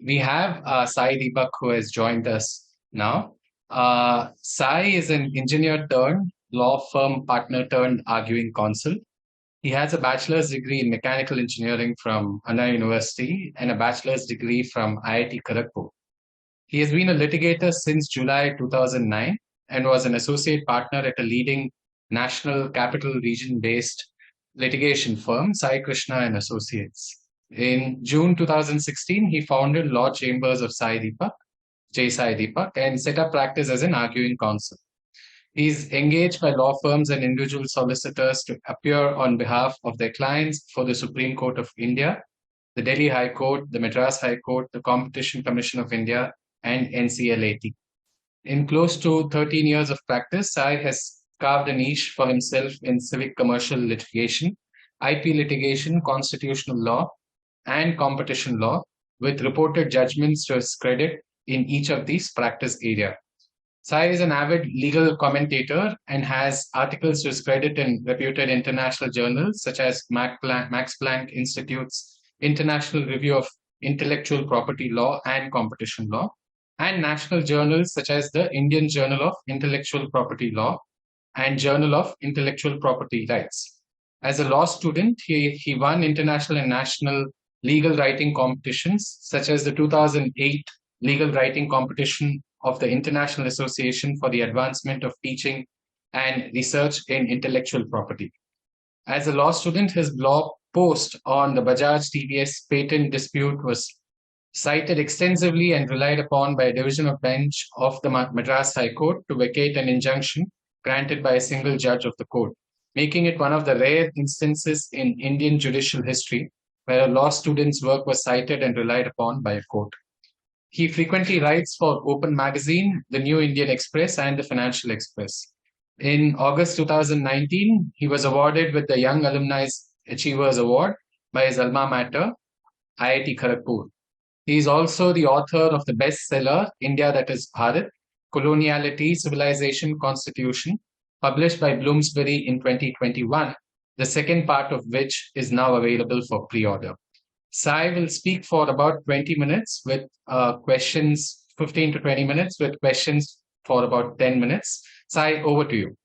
We have Sai Deepak who has joined us now. Sai is an engineer turned law firm partner turned arguing counsel. He has a bachelor's degree in mechanical engineering from Anna University and a bachelor's degree from IIT Kharagpur. He has been a litigator since July 2009 and was an associate partner at a leading national capital region-based litigation firm, Sai Krishna and Associates. In June 2016, he founded Law Chambers of Sai Deepak, J. Sai Deepak, and set up practice as an arguing counsel. He is engaged by law firms and individual solicitors to appear on behalf of their clients for the Supreme Court of India, the Delhi High Court, the Madras High Court, the Competition Commission of India, and NCLAT. In close to 13 years of practice, Sai has carved a niche for himself in civic commercial litigation, IP litigation, constitutional law, and competition law, with reported judgments to his credit in each of these practice areas. Sai is an avid legal commentator and has articles to his credit in reputed international journals such as Max Planck Institute's International Review of Intellectual Property Law and Competition Law, and national journals such as the Indian Journal of Intellectual Property Law and Journal of Intellectual Property Rights. As a law student, he won international and national legal writing competitions, such as the 2008 legal writing competition of the International Association for the Advancement of Teaching and Research in Intellectual Property. As a law student, his blog post on the Bajaj TVS patent dispute was cited extensively and relied upon by a division of bench of the Madras High Court to vacate an injunction granted by a single judge of the court, making it one of the rare instances in Indian judicial history where a law student's work was cited and relied upon by a court. He frequently writes for Open Magazine, the New Indian Express, and the Financial Express. In August 2019, he was awarded with the Young Alumni Achievers Award by his alma mater, IIT Kharagpur. He is also the author of the bestseller, India That Is Bharat, Coloniality, Civilization, Constitution, published by Bloomsbury in 2021, the second part of which is now available for pre-order. Sai will speak for about 20 minutes with questions, 15 to 20 minutes with questions for about 10 minutes. Sai, over to you.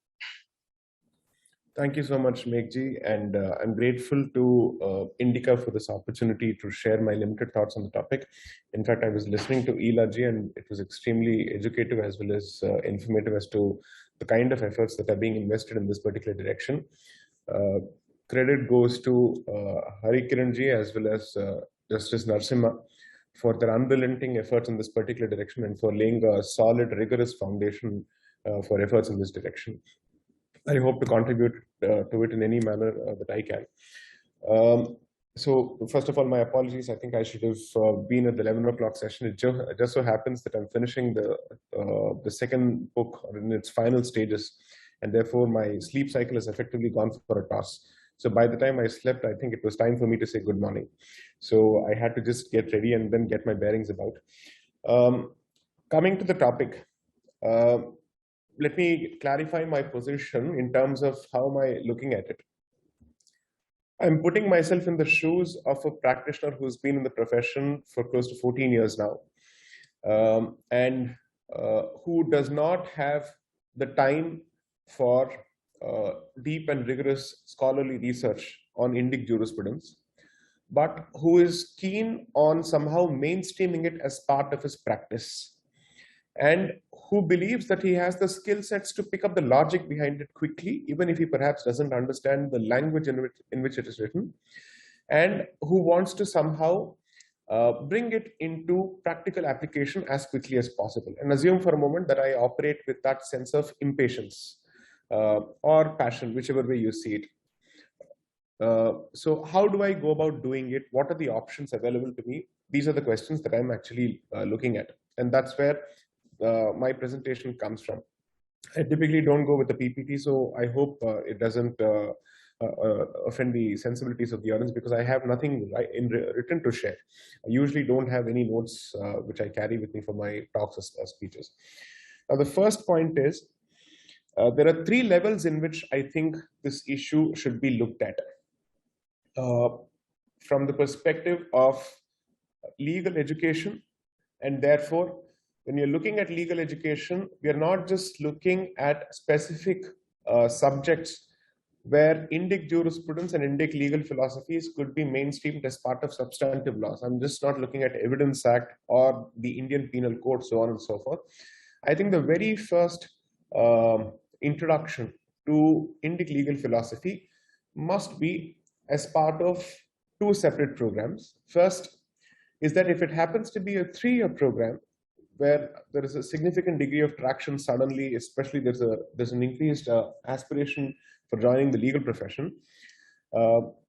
Thank you so much, Meghji, and I'm grateful to Indica for this opportunity to share my limited thoughts on the topic. In fact, I was listening to Elaji, and it was extremely educative as well as informative as to the kind of efforts that are being invested in this particular direction. Credit goes to Hari Kiranji as well as Justice Narasimha for their unrelenting efforts in this particular direction and for laying a solid, rigorous foundation for efforts in this direction. I hope to contribute to it in any manner that I can. So first of all, my apologies. I think I should have been at the 11 o'clock session. It just so happens that I'm finishing the second book in its final stages, and therefore my sleep cycle has effectively gone for a toss. So by the time I slept, I think it was time for me to say good morning. So I had to just get ready and then get my bearings about. Coming to the topic, let me clarify my position in terms of how am I looking at it. I'm putting myself in the shoes of a practitioner who's been in the profession for close to 14 years now, and who does not have the time for deep and rigorous scholarly research on Indic jurisprudence, but who is keen on somehow mainstreaming it as part of his practice, and who believes that he has the skill sets to pick up the logic behind it quickly, even if he perhaps doesn't understand the language in which it is written, and who wants to somehow bring it into practical application as quickly as possible. And assume for a moment that I operate with that sense of impatience or passion, whichever way you see it. So how do I go about doing it? What are the options available to me? These are the questions that I'm actually looking at. And that's where my presentation comes from. I typically don't go with the PPT, so I hope it doesn't offend the sensibilities of the audience, because I have nothing written to share. I usually don't have any notes which I carry with me for my talks or speeches. Now, the first point is, there are three levels in which I think this issue should be looked at. From the perspective of legal education, And therefore, when you're looking at legal education, we are not just looking at specific subjects where Indic jurisprudence and Indic legal philosophies could be mainstreamed as part of substantive laws. I'm just not looking at Evidence Act or the Indian Penal Code, so on and so forth. I think the very first introduction to Indic legal philosophy must be as part of two separate programs. First is that if it happens to be a 3-year program where there is a significant degree of traction suddenly, especially there's an increased aspiration for joining the legal profession,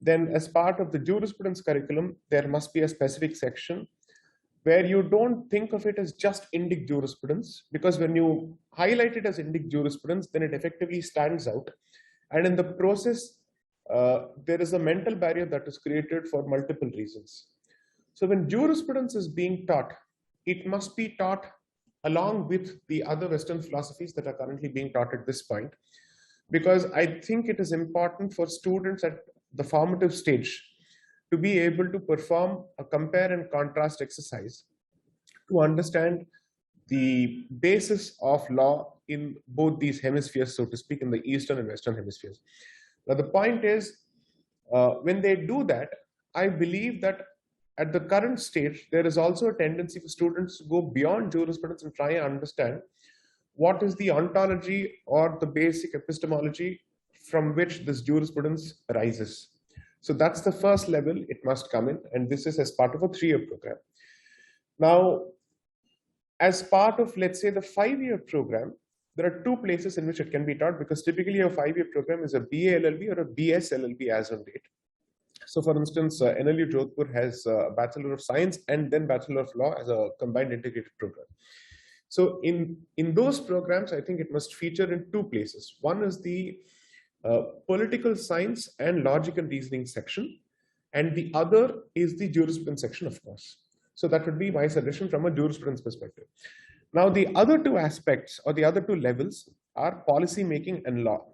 then as part of the jurisprudence curriculum, there must be a specific section where you don't think of it as just Indic jurisprudence, because when you highlight it as Indic jurisprudence, then it effectively stands out. And in the process, there is a mental barrier that is created for multiple reasons. So when jurisprudence is being taught, it must be taught along with the other Western philosophies that are currently being taught at this point, because I think it is important for students at the formative stage to be able to perform a compare and contrast exercise to understand the basis of law in both these hemispheres, so to speak, in the Eastern and Western hemispheres. Now, the point is, when they do that, I believe that at the current stage, there is also a tendency for students to go beyond jurisprudence and try and understand what is the ontology or the basic epistemology from which this jurisprudence arises. So that's the first level it must come in, and this is as part of a 3-year program. Now, as part of, let's say, the 5-year program, there are 2 places in which it can be taught, because typically a 5-year program is a BA LLB or a BS LLB as on date. So for instance, NLU Jodhpur has a Bachelor of Science and then Bachelor of Law as a combined integrated program. So in those programs, I think it must feature in 2 places. One is the political science and logic and reasoning section, and the other is the jurisprudence section, of course. So that would be my suggestion from a jurisprudence perspective. Now, the other 2 aspects or the other 2 levels are policy making and law.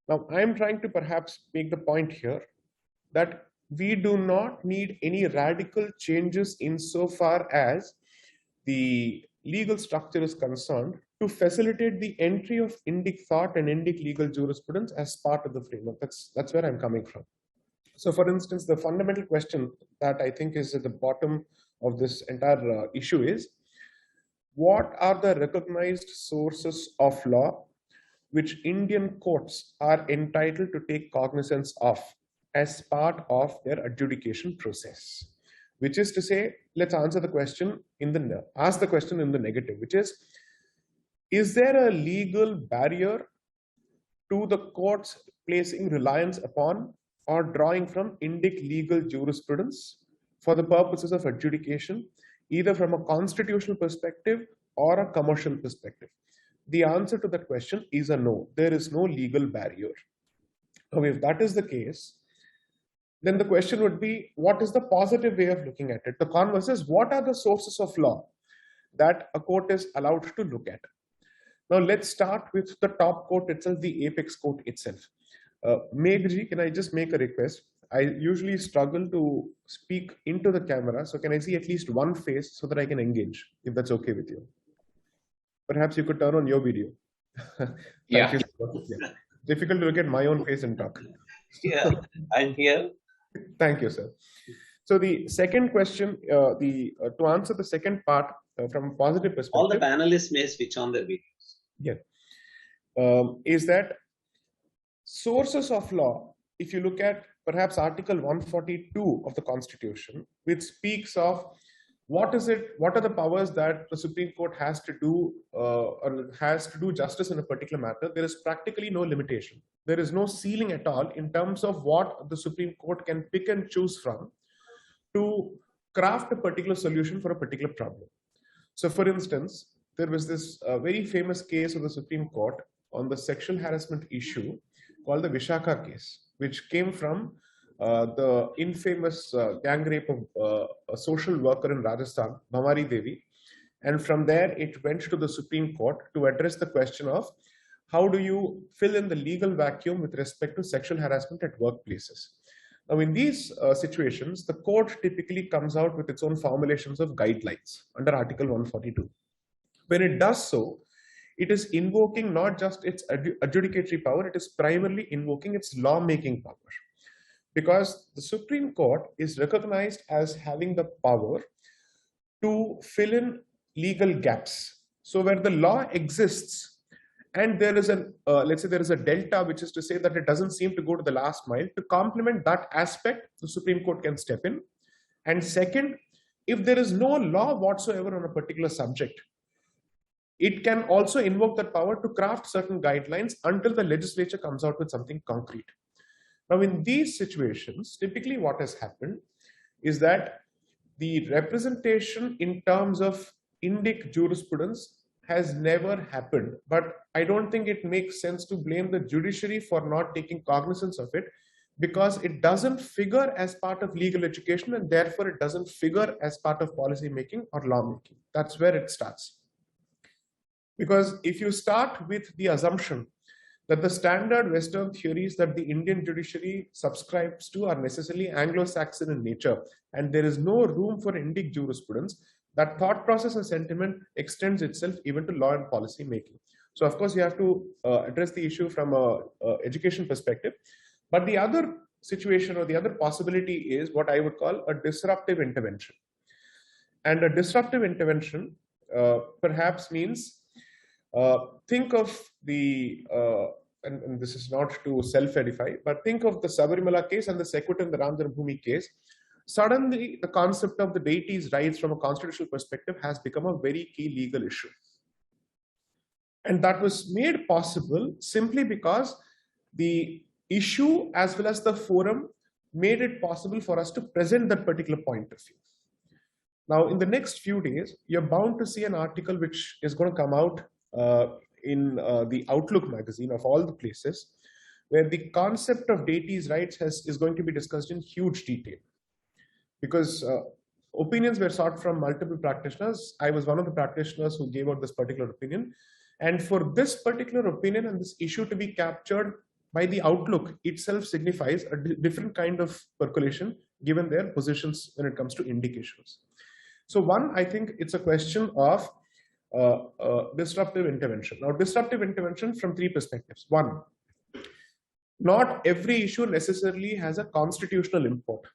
Now, I'm trying to perhaps make the point here that we do not need any radical changes insofar as the legal structure is concerned to facilitate the entry of Indic thought and Indic legal jurisprudence as part of the framework. That's where I'm coming from. So for instance, the fundamental question that I think is at the bottom of this entire issue is, what are the recognized sources of law which Indian courts are entitled to take cognizance of as part of their adjudication process? Which is to say, let's answer the question ask the question in the negative, which is there a legal barrier to the courts placing reliance upon or drawing from Indic legal jurisprudence for the purposes of adjudication, either from a constitutional perspective or a commercial perspective? The answer to that question is a no. There is no legal barrier. Now, if that is the case, then the question would be, what is the positive way of looking at it? The converse is, what are the sources of law that a court is allowed to look at? Now, let's start with the top court itself, the apex court itself. Meghji, can I just make a request? I usually struggle to speak into the camera, so can I see at least one face so that I can engage, if that's okay with you? Perhaps you could turn on your video. Yeah. Thank you. Yeah. Difficult to look at my own face and talk. Yeah, I'm here. Thank you, sir. So the second question, to answer the second part from a positive perspective. All the panelists may switch on their videos. Yeah. Is that sources of law, if you look at perhaps Article 142 of the Constitution, which speaks of what are the powers that the Supreme Court has to do or has to do justice in a particular matter, there is practically no limitation. There is no ceiling at all in terms of what the Supreme Court can pick and choose from to craft a particular solution for a particular problem. So for instance, there was this very famous case of the Supreme Court on the sexual harassment issue called the Vishaka case, which came from the infamous gang rape of a social worker in Rajasthan, Bhamari Devi. And from there, it went to the Supreme Court to address the question of how do you fill in the legal vacuum with respect to sexual harassment at workplaces. Now, in these situations, the court typically comes out with its own formulations of guidelines under Article 142. When it does so, it is invoking not just its adjudicatory power, it is primarily invoking its lawmaking power. Because the Supreme Court is recognized as having the power to fill in legal gaps. So where the law exists and there is a, let's say there is a delta, which is to say that it doesn't seem to go to the last mile, to complement that aspect, the Supreme Court can step in. And second, if there is no law whatsoever on a particular subject, it can also invoke that power to craft certain guidelines until the legislature comes out with something concrete. Now, in these situations, typically what has happened is that the representation in terms of Indic jurisprudence has never happened. But I don't think it makes sense to blame the judiciary for not taking cognizance of it, because it doesn't figure as part of legal education, and therefore it doesn't figure as part of policy making or lawmaking. That's where it starts. Because if you start with the assumption that the standard Western theories that the Indian judiciary subscribes to are necessarily Anglo-Saxon in nature, and there is no room for Indic jurisprudence, that thought process and sentiment extends itself even to law and policy making. So of course you have to address the issue from a education perspective. But the other situation or the other possibility is what I would call a disruptive intervention. And a disruptive intervention perhaps means, think of the, and this is not to self-edify, but think of the Sabarimala case and the Sequit and the Ram Janmabhoomi case. Suddenly, the concept of the deity's rights from a constitutional perspective has become a very key legal issue. And that was made possible simply because the issue as well as the forum made it possible for us to present that particular point of view. Now, in the next few days, you're bound to see an article which is going to come out in the Outlook magazine of all the places, where the concept of deity's rights is going to be discussed in huge detail. Because opinions were sought from multiple practitioners. I was one of the practitioners who gave out this particular opinion. And for this particular opinion and this issue to be captured by the Outlook itself signifies a different kind of percolation given their positions when it comes to indications. So one, I think it's a question of disruptive intervention. Now, disruptive intervention from three perspectives. One, not every issue necessarily has a constitutional import.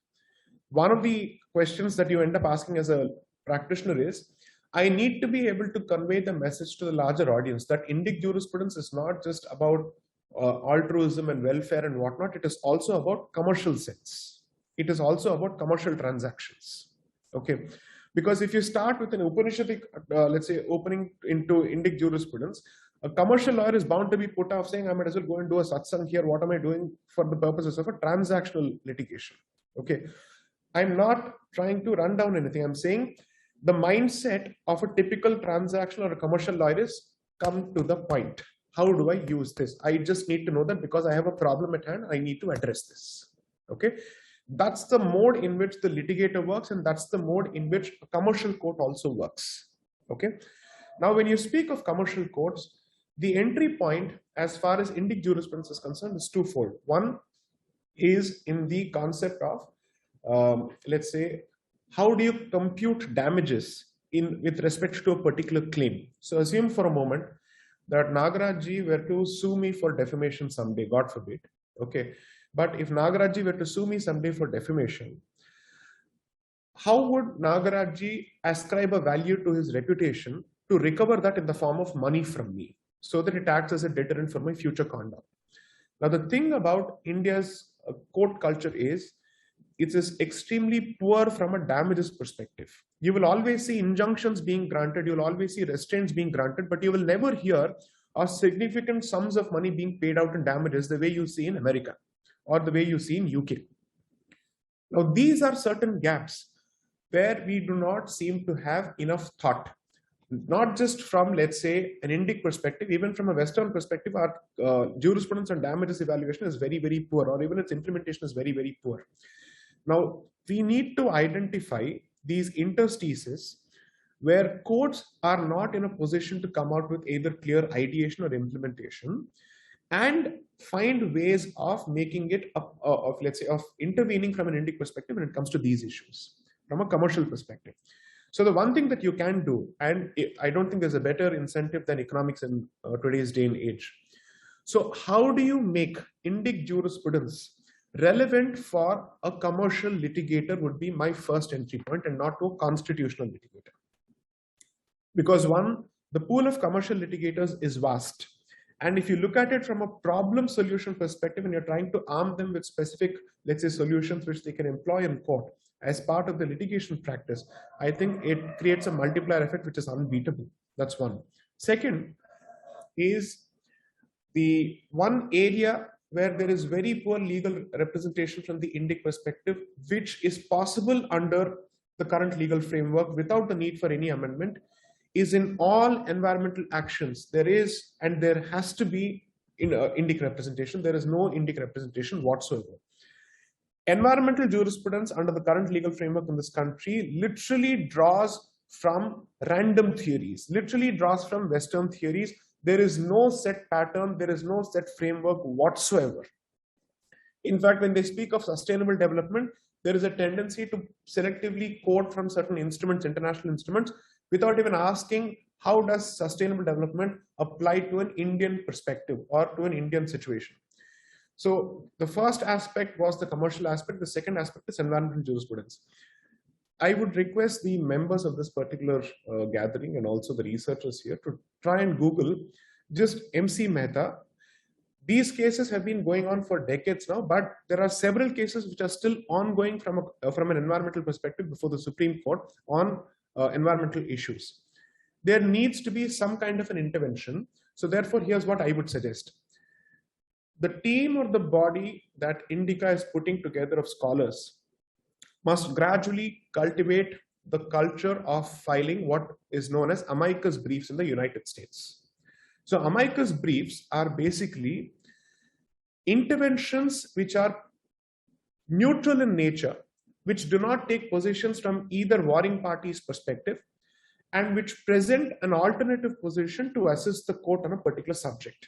One of the questions that you end up asking as a practitioner is, I need to be able to convey the message to the larger audience that Indic jurisprudence is not just about altruism and welfare and whatnot. It is also about commercial sense. It is also about commercial transactions. Okay, because if you start with an Upanishadic, let's say, opening into Indic jurisprudence, a commercial lawyer is bound to be put off saying, I might as well go and do a satsang here. What am I doing for the purposes of a transactional litigation? Okay, I'm not trying to run down anything. I'm saying the mindset of a typical transactional or a commercial lawyer is come to the point. How do I use this? I just need to know that because I have a problem at hand, I need to address this. Okay, that's the mode in which the litigator works, and that's the mode in which a commercial court also works. Okay, now when you speak of commercial courts, the entry point as far as Indic jurisprudence is concerned is twofold. One is in the concept of, let's say, how do you compute damages with respect to a particular claim? So assume for a moment that Nagaraj were to sue me for defamation someday, God forbid. Okay, but if Nagaraj were to sue me someday for defamation, how would Nagaraj ascribe a value to his reputation to recover that in the form of money from me, so that it acts as a deterrent for my future conduct? Now, the thing about India's court culture is it is extremely poor from a damages perspective. You will always see injunctions being granted, you will always see restraints being granted, but you will never hear of significant sums of money being paid out in damages the way you see in America or the way you see in UK. Now, these are certain gaps where we do not seem to have enough thought, not just from, let's say, an Indic perspective, even from a Western perspective, our jurisprudence and damages evaluation is very, very poor, or even its implementation is very, very poor. Now, we need to identify these interstices where courts are not in a position to come out with either clear ideation or implementation. and find ways of making it of let's say of intervening from an Indic perspective when it comes to these issues from a commercial perspective. So the one thing that you can do, and I don't think there's a better incentive than economics in today's day and age. So how do you make Indic jurisprudence relevant for a commercial litigator would be my first entry point, and not to a constitutional litigator. Because one, the pool of commercial litigators is vast. And if you look at it from a problem solution perspective and you're trying to arm them with specific, let's say, solutions which they can employ in court as part of the litigation practice, I think it creates a multiplier effect which is unbeatable. That's one. Second is the one area where there is very poor legal representation from the Indic perspective, which is possible under the current legal framework without the need for any amendment, is in all environmental actions. There is, and there has to be in Indic representation. There is no Indic representation whatsoever. Environmental jurisprudence under the current legal framework in this country literally draws from random theories, literally draws from Western theories. There is no set pattern, there is no set framework whatsoever. In fact, when they speak of sustainable development, there is a tendency to selectively quote from certain instruments, international instruments, without even asking how does sustainable development apply to an Indian perspective or to an Indian situation. So the first aspect was the commercial aspect. The second aspect is environmental jurisprudence. I would request the members of this particular gathering and also the researchers here to try and Google just MC Mehta. These cases have been going on for decades now, but there are several cases which are still ongoing from an environmental perspective before the Supreme Court on environmental issues. There needs to be some kind of an intervention. So therefore, here's what I would suggest. The team or the body that Indica is putting together of scholars must gradually cultivate the culture of filing what is known as amicus briefs in the United States. So amicus briefs are basically interventions which are neutral in nature, which do not take positions from either warring party's perspective, and which present an alternative position to assist the court on a particular subject.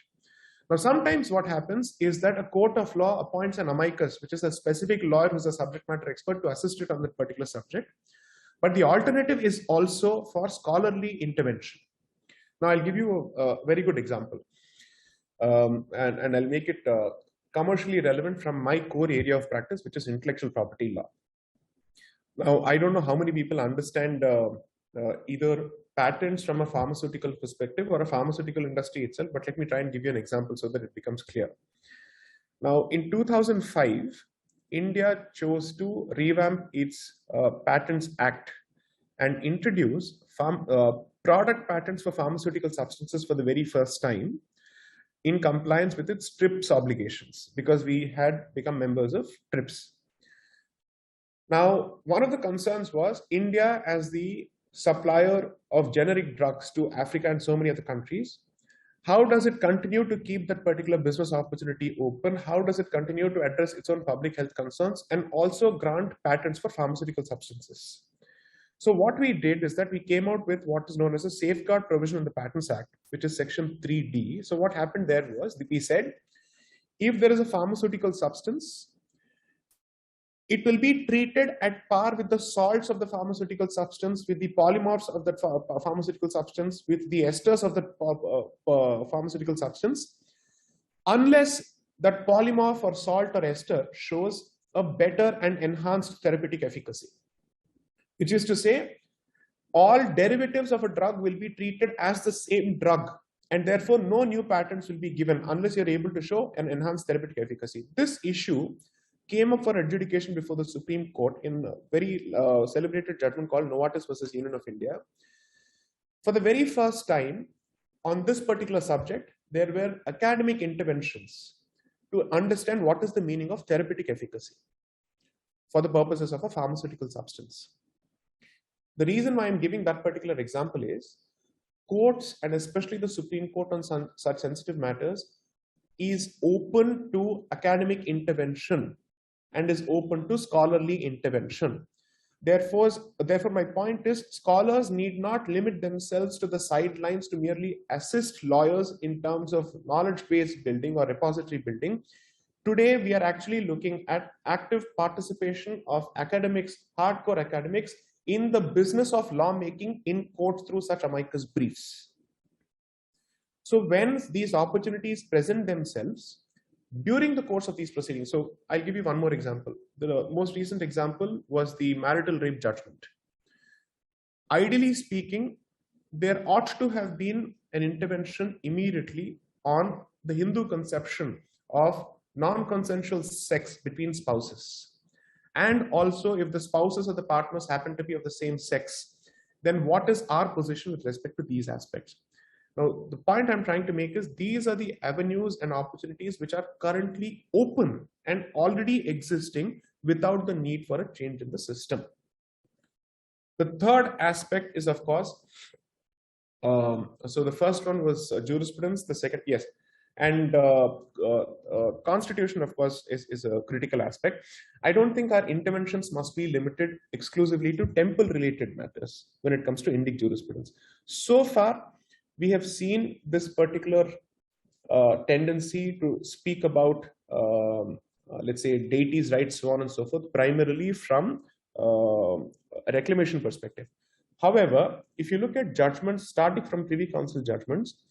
Now, sometimes what happens is that a court of law appoints an amicus, which is a specific lawyer who's a subject matter expert, to assist it on that particular subject. But the alternative is also for scholarly intervention. Now, I'll give you a very good example, and I'll make it commercially relevant from my core area of practice, which is intellectual property law. Now, I don't know how many people understand either patents from a pharmaceutical perspective or a pharmaceutical industry itself, but let me try and give you an example so that it becomes clear. Now, in 2005, India chose to revamp its Patents Act and introduce product patents for pharmaceutical substances for the very first time in compliance with its TRIPS obligations, because we had become members of TRIPS. Now, one of the concerns was India as the supplier of generic drugs to Africa and so many other countries. How does it continue to keep that particular business opportunity open? How does it continue to address its own public health concerns and also grant patents for pharmaceutical substances? So what we did is that we came out with what is known as a safeguard provision in the Patents Act, which is section 3D. So what happened there was we said, if there is a pharmaceutical substance, it will be treated at par with the salts of the pharmaceutical substance, with the polymorphs of that pharmaceutical substance, with the esters of the pharmaceutical substance, unless that polymorph or salt or ester shows a better and enhanced therapeutic efficacy. Which is to say, all derivatives of a drug will be treated as the same drug, and therefore no new patents will be given unless you're able to show an enhanced therapeutic efficacy. This issue came up for adjudication before the Supreme Court in a very celebrated judgment called Novartis versus Union of India. For the very first time on this particular subject, there were academic interventions to understand what is the meaning of therapeutic efficacy for the purposes of a pharmaceutical substance. The reason why I'm giving that particular example is courts, and especially the Supreme Court on such sensitive matters, is open to academic intervention and is open to scholarly intervention. Therefore, my point is scholars need not limit themselves to the sidelines to merely assist lawyers in terms of knowledge-based building or repository building. Today, we are actually looking at active participation of academics, hardcore academics, in the business of lawmaking in courts through such amicus briefs. So when these opportunities present themselves during the course of these proceedings, so I'll give you one more example. The most recent example was the marital rape judgment. Ideally speaking, there ought to have been an intervention immediately on the Hindu conception of non-consensual sex between spouses. And also, if the spouses or the partners happen to be of the same sex, then what is our position with respect to these aspects? Now, the point I'm trying to make is these are the avenues and opportunities which are currently open and already existing without the need for a change in the system. The third aspect is, of course, so the first one was jurisprudence, the second, yes. And constitution, of course, is a critical aspect. I don't think our interventions must be limited exclusively to temple-related matters when it comes to Indic jurisprudence. So far, we have seen this particular tendency to speak about, let's say, deities' rights, so on and so forth, primarily from a reclamation perspective. However, if you look at judgments starting from Privy Council judgments,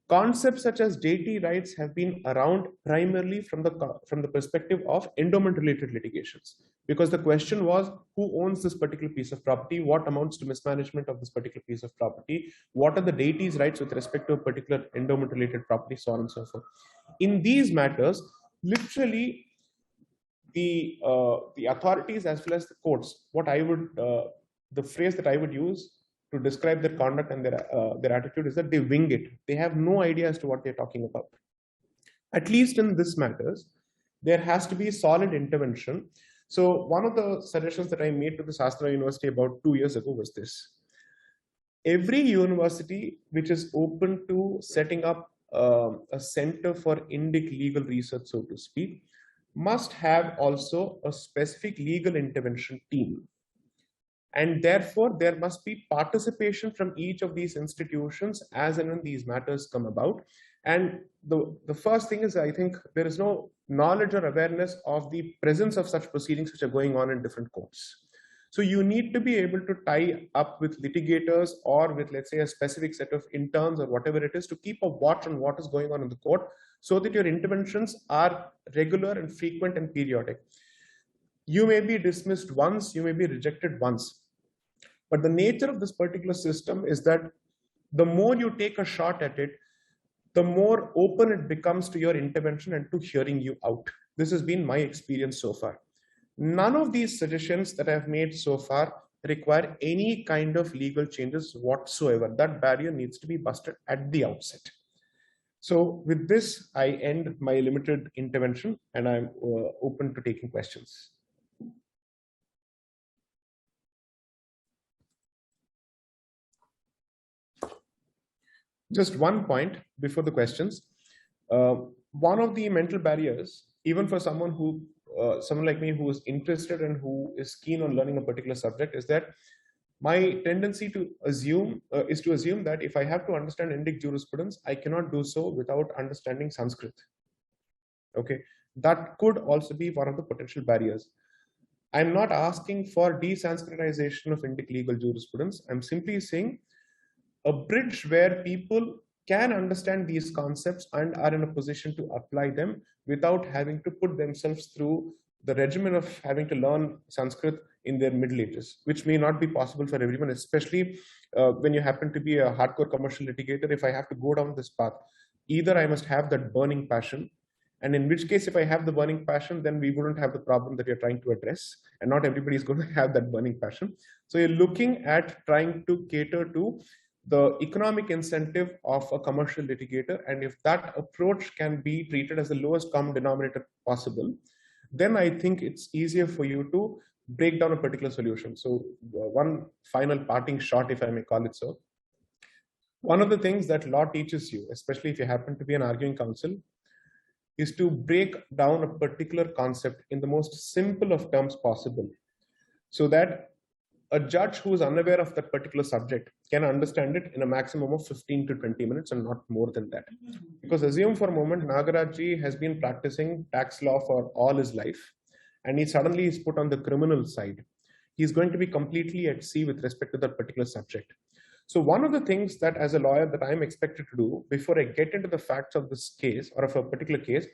concepts such as deity rights have been around primarily from the perspective of endowment-related litigations, because the question was who owns this particular piece of property, what amounts to mismanagement of this particular piece of property, what are the deity's rights with respect to a particular endowment-related property, so on and so forth. In these matters, literally the authorities as well as the courts, what I would the phrase that I would use to describe their conduct and their attitude is that they wing it. They have no idea as to what they're talking about. At least in this matters, there has to be solid intervention. So one of the suggestions that I made to the Shastra University about 2 years ago was this. Every university which is open to setting up a center for Indic legal research, so to speak, must have also a specific legal intervention team. And therefore, there must be participation from each of these institutions as and when these matters come about. And the first thing is, I think there is no knowledge or awareness of the presence of such proceedings which are going on in different courts. So you need to be able to tie up with litigators or with, let's say, a specific set of interns or whatever it is to keep a watch on what is going on in the court so that your interventions are regular and frequent and periodic. You may be dismissed once, you may be rejected once. But the nature of this particular system is that the more you take a shot at it, the more open it becomes to your intervention and to hearing you out. This has been my experience so far. None of these suggestions that I've made so far require any kind of legal changes whatsoever. That barrier needs to be busted at the outset. So with this, I end my limited intervention and I'm open to taking questions. Just one point before the questions. One of the mental barriers, even for someone like me who is interested and who is keen on learning a particular subject, is that my tendency to assume is to assume that if I have to understand Indic jurisprudence, I cannot do so without understanding Sanskrit. Okay, that could also be one of the potential barriers. I'm not asking for desanskritization of Indic legal jurisprudence. I'm simply saying a bridge where people can understand these concepts and are in a position to apply them without having to put themselves through the regimen of having to learn Sanskrit in their Middle Ages, which may not be possible for everyone, especially when you happen to be a hardcore commercial litigator. If I have to go down this path, either I must have that burning passion, and in which case, if I have the burning passion, then we wouldn't have the problem that you're trying to address, and not everybody is going to have that burning passion. So you're looking at trying to cater to the economic incentive of a commercial litigator, and if that approach can be treated as the lowest common denominator possible, then I think it's easier for you to break down a particular solution. So one final parting shot, if I may call it so. One of the things that law teaches you, especially if you happen to be an arguing counsel, is to break down a particular concept in the most simple of terms possible, so that a judge who is unaware of that particular subject can understand it in a maximum of 15 to 20 minutes and not more than that. Because assume for a moment, Nagaraj has been practicing tax law for all his life, and he suddenly is put on the criminal side. He's going to be completely at sea with respect to that particular subject. So one of the things that as a lawyer that I'm expected to do before I get into the facts of this case or of a particular case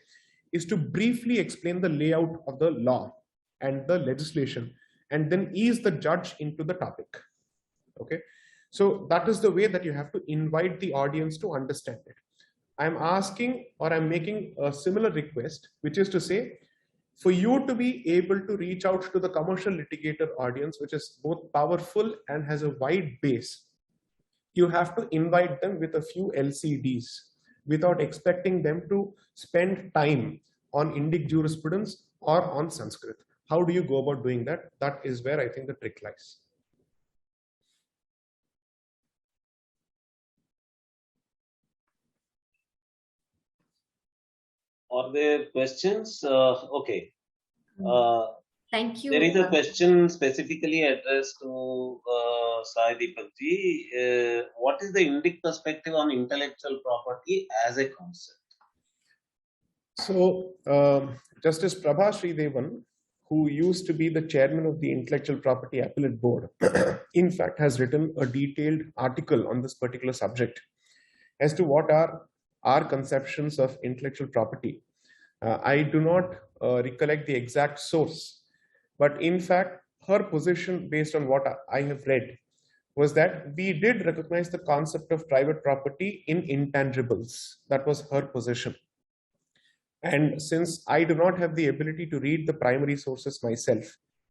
is to briefly explain the layout of the law and the legislation, and then ease the judge into the topic. Okay, so that is the way that you have to invite the audience to understand it. I'm asking, or I'm making a similar request, which is to say, for you to be able to reach out to the commercial litigator audience, which is both powerful and has a wide base, you have to invite them with a few LCDs without expecting them to spend time on Indic jurisprudence or on Sanskrit. How do you go about doing that? That is where I think the trick lies. Are there questions? Okay. Thank you. There is a question specifically addressed to Sai Deepak ji. What is the Indic perspective on intellectual property as a concept? So, Justice Prabha Sridevan, who used to be the chairman of the Intellectual Property Appellate Board, in fact, has written a detailed article on this particular subject as to what are our conceptions of intellectual property. I do not recollect the exact source, but in fact, her position based on what I have read was that we did recognize the concept of private property in intangibles. That was her position. And since I do not have the ability to read the primary sources myself,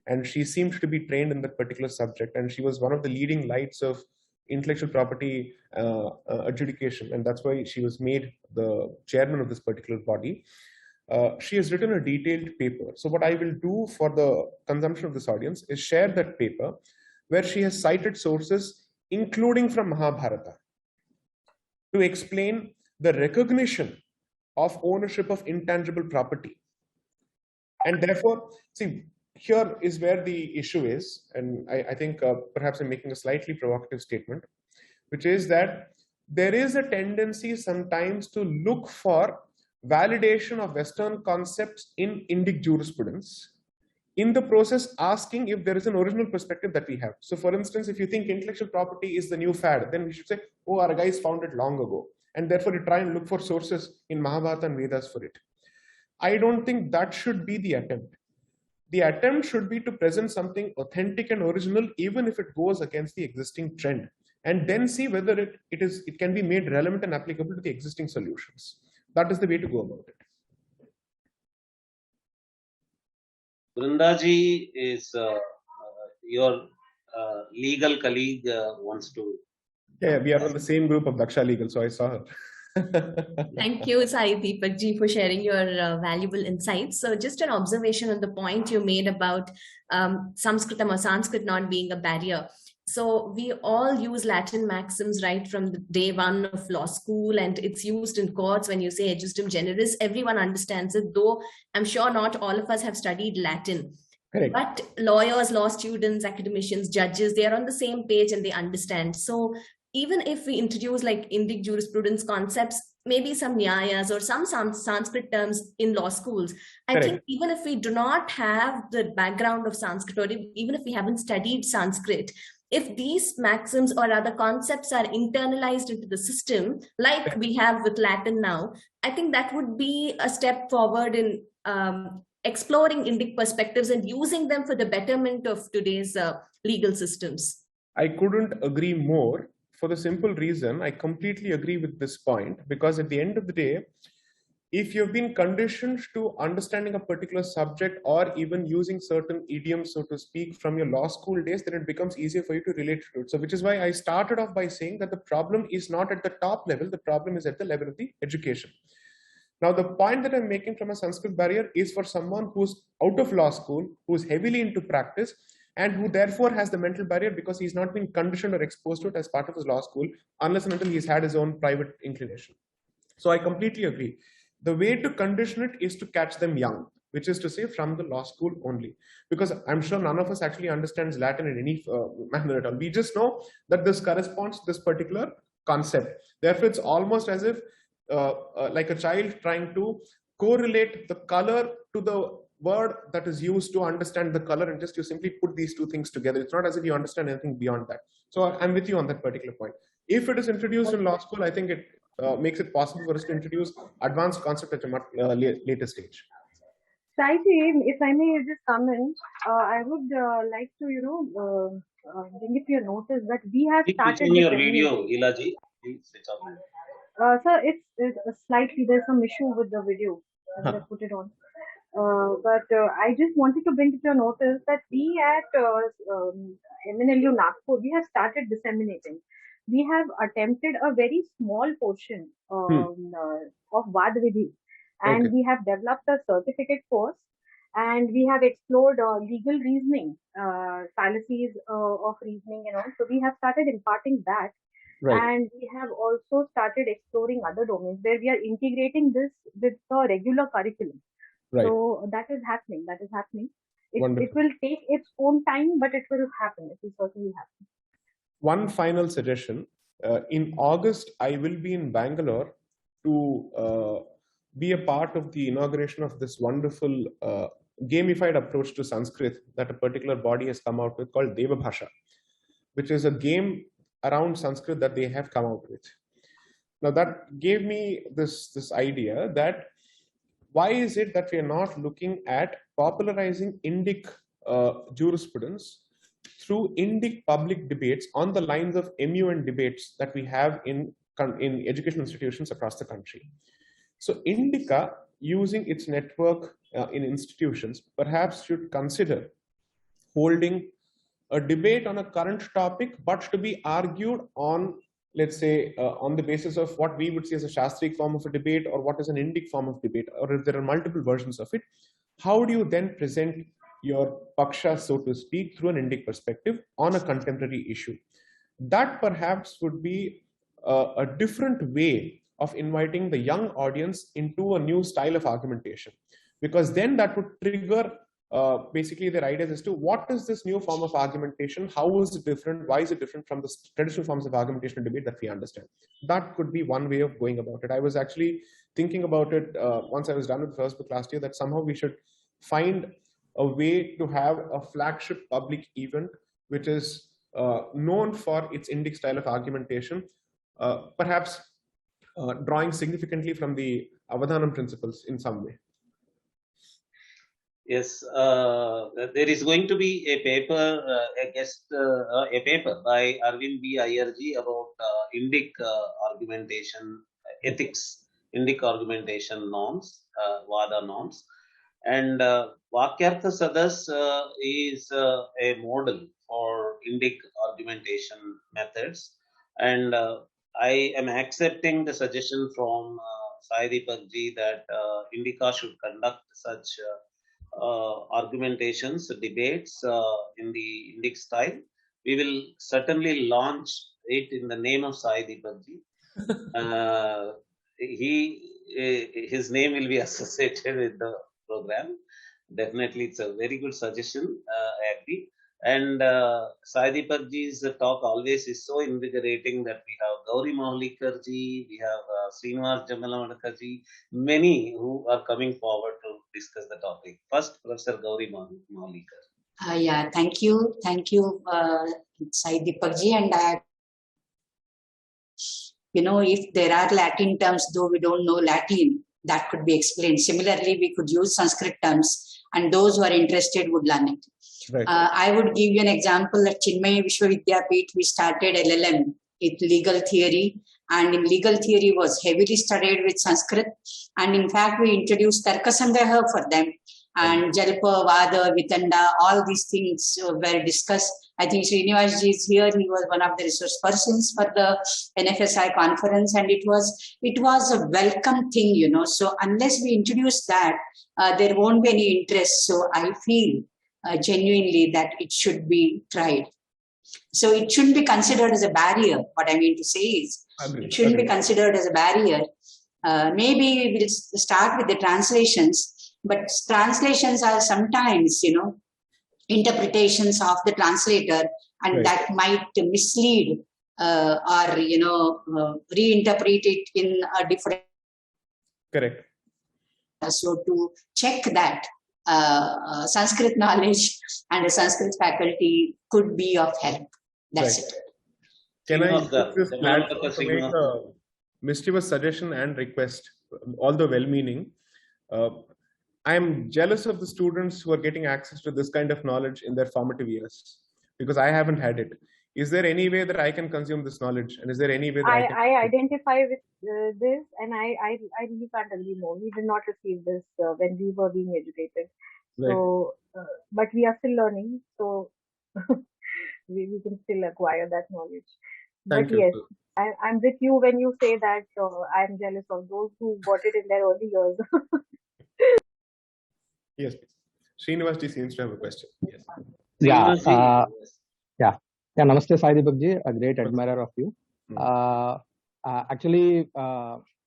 and she seemed to be trained in that particular subject, and she was one of the leading lights of intellectual property adjudication, and that's why she was made the chairman of this particular body. She has written a detailed paper. So what I will do for the consumption of this audience is share that paper where she has cited sources, including from Mahabharata, to explain the recognition of ownership of intangible property. And therefore, see, here is where the issue is, and I think perhaps I'm making a slightly provocative statement, which is that there is a tendency sometimes to look for validation of Western concepts in Indic jurisprudence, in the process asking if there is an original perspective that we have. So for instance, if you think intellectual property is the new fad, then we should say, oh, our guys found it long ago. And therefore you try and look for sources in Mahabharata and Vedas for it. I don't think that should be the attempt. The attempt should be to present something authentic and original, even if it goes against the existing trend, and then see whether it can be made relevant and applicable to the existing solutions. That is the way to go about it. Vrindaji is your legal colleague wants to. Yeah, we are on the same group of Daksha Legal, so I saw her. Thank you, Sai Deepak ji, for sharing your valuable insights. So just an observation on the point you made about Sanskritam or Sanskrit not being a barrier. So we all use Latin maxims right from the day one of law school, and it's used in courts when you say ejusdem generis. Everyone understands it, though I'm sure not all of us have studied Latin. Correct. But lawyers, law students, academicians, judges, they are on the same page and they understand. So even if we introduce like Indic jurisprudence concepts, maybe some nyayas or some Sanskrit terms in law schools, I think even if we do not have the background of Sanskrit, or even if we haven't studied Sanskrit, if these maxims or other concepts are internalized into the system, like we have with Latin now, I think that would be a step forward in exploring Indic perspectives and using them for the betterment of today's legal systems. I couldn't agree more, for the simple reason I completely agree with this point, because at the end of the day, if you've been conditioned to understanding a particular subject or even using certain idioms, so to speak, from your law school days, then it becomes easier for you to relate to it. So which is why I started off by saying that the problem is not at the top level, the problem is at the level of the education. Now, the point that I'm making from a Sanskrit barrier is for someone who's out of law school, who's heavily into practice, and who therefore has the mental barrier because he's not been conditioned or exposed to it as part of his law school, unless and until he's had his own private inclination. So I completely agree. The way to condition it is to catch them young. which is to say from the law school only. Because I'm sure none of us actually understands Latin in any manner at all. We just know that this corresponds to this particular concept. Therefore, it's almost as if like a child trying to correlate the color to the word that is used to understand the color, and just you simply put these two things together. It's not as if you understand anything beyond that. So I'm with you on that particular point. If it is introduced in law school, I think it makes it possible for us to introduce advanced concept at a much later stage. Saiji, if I may just comment, I would like to, bring it to your notice that we have started in your video, Ilaji. Please switch off. Sir, it's slightly, there's some issue with the video. I put it on. But I just wanted to bring to your notice that we at MNLU Nagpur, we have started disseminating. We have attempted a very small portion of Vad Vidhi, and we have developed a certificate course, and we have explored legal reasoning, fallacies of reasoning and all. So we have started imparting that. Right. And we have also started exploring other domains where we are integrating this with the regular curriculum. Right. So that is happening. It will take its own time, but it will happen. It will certainly happen. One final suggestion. In August, I will be in Bangalore to be a part of the inauguration of this wonderful gamified approach to Sanskrit that a particular body has come out with called Deva Bhasha, which is a game around Sanskrit that they have come out with. Now that gave me this idea that why is it that we are not looking at popularizing Indic jurisprudence through Indic public debates on the lines of MUN debates that we have in educational institutions across the country. So Indica, using its network in institutions, perhaps should consider holding a debate on a current topic, but to be argued on, let's say, on the basis of what we would see as a Shastric form of a debate, or what is an Indic form of debate, or if there are multiple versions of it, how do you then present your paksha, so to speak, through an Indic perspective on a contemporary issue? That perhaps would be a different way of inviting the young audience into a new style of argumentation, because then that would trigger basically their ideas as to what is this new form of argumentation, how is it different, why is it different from the traditional forms of argumentation and debate that we understand. That could be one way of going about it. I was actually thinking about it once I was done with the first book last year, that somehow we should find a way to have a flagship public event which is known for its Indic style of argumentation, perhaps drawing significantly from the Avadhanam principles in some way. Yes, there is going to be a paper, a paper by Arvind B. Iyerji about Indic argumentation ethics, Indic argumentation norms, Vada norms, and Vakyartha Sadas is a model for Indic argumentation methods, and I am accepting the suggestion from Sai Deepak ji that Indica should conduct such argumentations, debates in the Indic style. We will certainly launch it in the name of Sai Deepak ji. His name will be associated with the program. Definitely, it's a very good suggestion. I agree. And Sai Deepak ji's talk always is so invigorating that we have Gauri Mahulikar ji, we have Srinivas Jamalamadaka ji, many who are coming forward to discuss the topic. First, Professor Gauri Mahulikar. Yeah, thank you, Sai Deepak ji. And if there are Latin terms, though we don't know Latin, that could be explained. Similarly, we could use Sanskrit terms, and those who are interested would learn it. Right. I would give you an example. At Chinmaya Vishwavidyapeeth, we started LLM with legal theory, and in legal theory was heavily studied with Sanskrit. And in fact, we introduced Tarka Sangraha for them, and Jalpa, Vada, Vitanda, all these things were discussed. I think Srinivas ji is here. He was one of the resource persons for the NFSI conference, and it was a welcome thing, So unless we introduce that, there won't be any interest. So I feel genuinely that it should be tried. So it shouldn't be considered as a barrier. What I mean to say is, it shouldn't be considered as a barrier. Maybe we'll start with the translations, But translations are sometimes, interpretations of the translator, and that might mislead or, reinterpret it in a different. Correct. So to check that, Sanskrit knowledge and the Sanskrit faculty could be of help. That's it. Can I use this platform to make a mischievous suggestion and request, although well-meaning? I'm jealous of the students who are getting access to this kind of knowledge in their formative years, because I haven't had it. Is there any way that I can consume this knowledge? And is there any way that I identify with this, and I really can't agree more. We did not receive this when we were being educated. So, but we are still learning, so we can still acquire that knowledge. Thank but you. Yes, I'm with you when you say that I'm jealous of those who got it in their early years. Yes, please. Srinivas seems to have a question. Yes. Yeah. Namaste, Sai Deepak ji, a great admirer of you. Actually,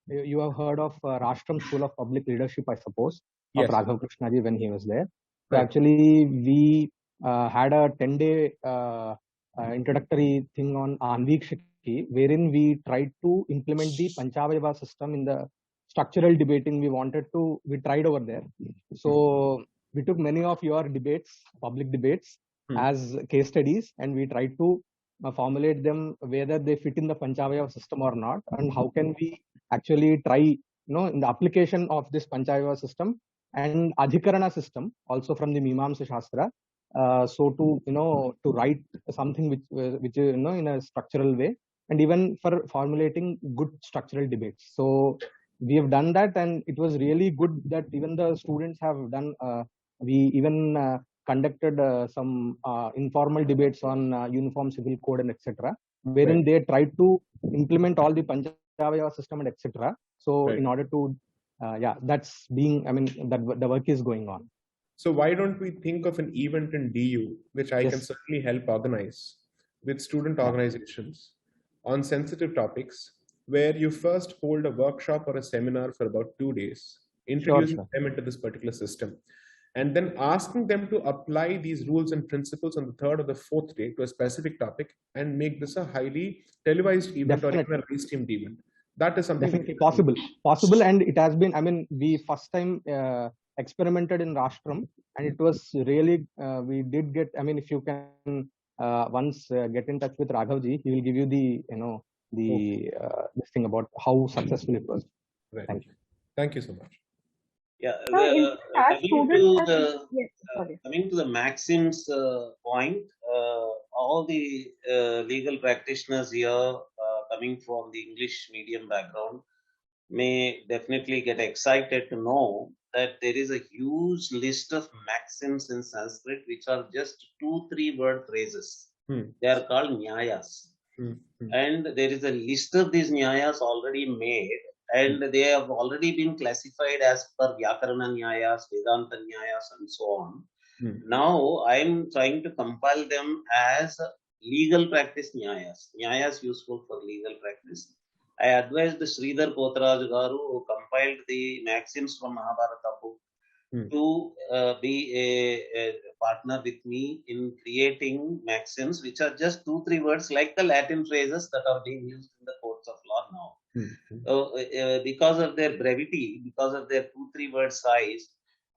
you have heard of Rashtam School of Public Leadership, I suppose, of Raghav Krishna ji when he was there. So actually, we had a 10-day introductory thing on Anvikshaki, wherein we tried to implement the Panchavayava system in the structural debating we tried over there. So we took many of your debates, public debates, as case studies, and we tried to formulate them whether they fit in the Panchavayava system or not, and how can we actually try, in the application of this Panchavayava system and Adhikarana system, also from the Mimamsa Shastra, so to write something which in a structural way, and even for formulating good structural debates. So we have done that, and it was really good that even the students have done. We even conducted some informal debates on uniform civil code and etc., wherein they tried to implement all the Panchavayava system and etc. So in order to, that's being, that the work is going on. So why don't we think of an event in DU, which I can certainly help organize with student organizations on sensitive topics, where you first hold a workshop or a seminar for about 2 days, introducing them into this particular system, and then asking them to apply these rules and principles on the 3rd or the 4th day to a specific topic, and make this a highly televised event or even a live-streamed event. That is something definitely possible, and it has been. We first time experimented in Rashtam, and it was really we did get. If you can once get in touch with Raghavji, he will give you the this thing about how successful it was. Thank you. Thank you so much. Yeah, coming to the maxims point, all the legal practitioners here coming from the English medium background may definitely get excited to know that there is a huge list of maxims in Sanskrit which are just 2-3 word phrases. They are called nyayas. And there is a list of these nyayas already made, and they have already been classified as per Vyakarana Nyayas, Vedanta Nyayas, and so on. Now I'm trying to compile them as legal practice Nyayas useful for legal practice. I advised Sridhar Kotraj Garu, who compiled the maxims from Mahabharata book, to be a partner with me in creating maxims which are just 2-3 words, like the Latin phrases that are being used in the courts of law now. Because of their brevity, because of their 2-3 word size,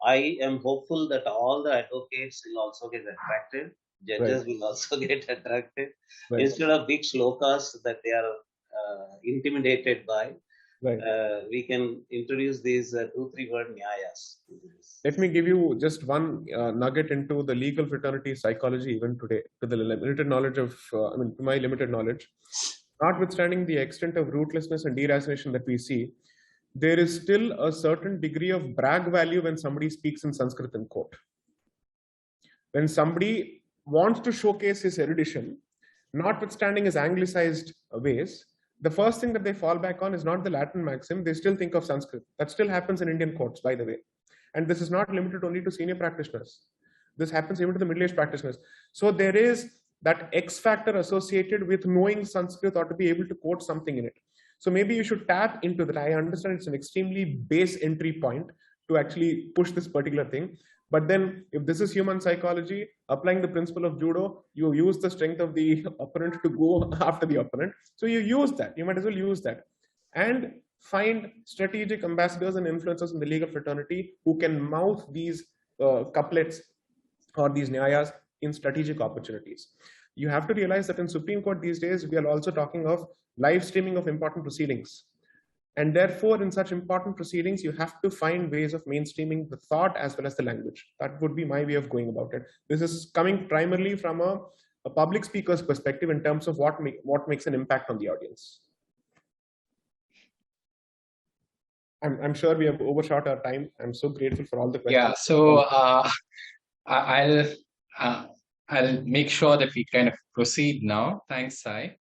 I am hopeful that all the advocates will also get attracted, judges will also get attracted, instead of big shlokas that they are intimidated by. We can introduce these 2-3 word nyayas. Let me give you just one nugget into the legal fraternity psychology even today, to the limited knowledge of, to my limited knowledge. Notwithstanding the extent of rootlessness and deracination that we see, there is still a certain degree of brag value when somebody speaks in Sanskrit in court. When somebody wants to showcase his erudition, notwithstanding his anglicized ways, the first thing that they fall back on is not the Latin maxim. They still think of Sanskrit. That still happens in Indian courts, by the way. And this is not limited only to senior practitioners. This happens even to the middle-aged practitioners. So there is that X factor associated with knowing Sanskrit or to be able to quote something in it. So maybe you should tap into that. I understand it's an extremely base entry point to actually push this particular thing. But then if this is human psychology, applying the principle of judo, you use the strength of the opponent to go after the opponent. So you use that, you might as well use that. And find strategic ambassadors and influencers in the legal fraternity who can mouth these couplets or these nyayas in strategic opportunities. You have to realize that in Supreme Court these days, we are also talking of live streaming of important proceedings. And therefore, in such important proceedings, you have to find ways of mainstreaming the thought as well as the language. That would be my way of going about it. This is coming primarily from a public speaker's perspective in terms of what makes an impact on the audience. I'm sure we have overshot our time. I'm so grateful for all the questions. Yeah, so I'll make sure that we kind of proceed now. Thanks, Sai.